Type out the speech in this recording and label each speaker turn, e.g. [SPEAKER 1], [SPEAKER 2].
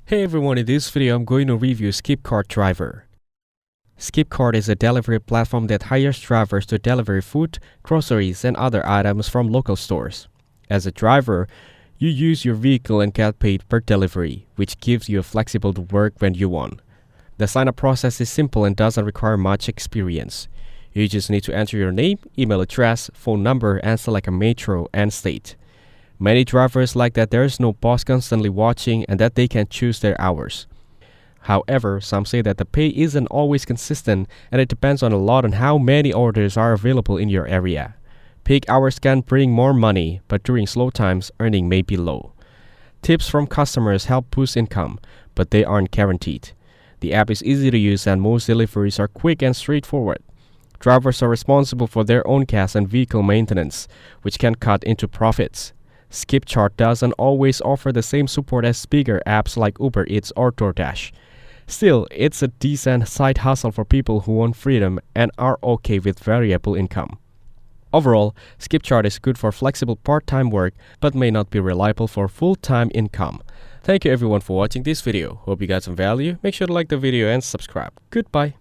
[SPEAKER 1] Hey everyone, in this video I'm going to review Skipcart driver. Skipcart is a delivery platform that hires drivers to deliver food, groceries, and other items from local stores. As a driver, you use your vehicle and get paid per delivery, which gives you flexible to work when you want. The sign-up process is simple and doesn't require much experience. You just need to enter your name, email address, phone number, and select a metro and state. Many drivers like that there is no boss constantly watching and that they can choose their hours. However, some say that the pay isn't always consistent and it depends on a lot on how many orders are available in your area. Peak hours can bring more money, but during slow times, earning may be low. Tips from customers help boost income, but they aren't guaranteed. The app is easy to use and most deliveries are quick and straightforward. Drivers are responsible for their own gas and vehicle maintenance, which can cut into profits. Skipcart doesn't always offer the same support as bigger apps like Uber Eats or DoorDash. Still, it's a decent side hustle for people who want freedom and are okay with variable income. Overall, Skipcart is good for flexible part-time work but may not be reliable for full-time income. Thank you everyone for watching this video. Hope you got some value. Make sure to like the video and subscribe. Goodbye.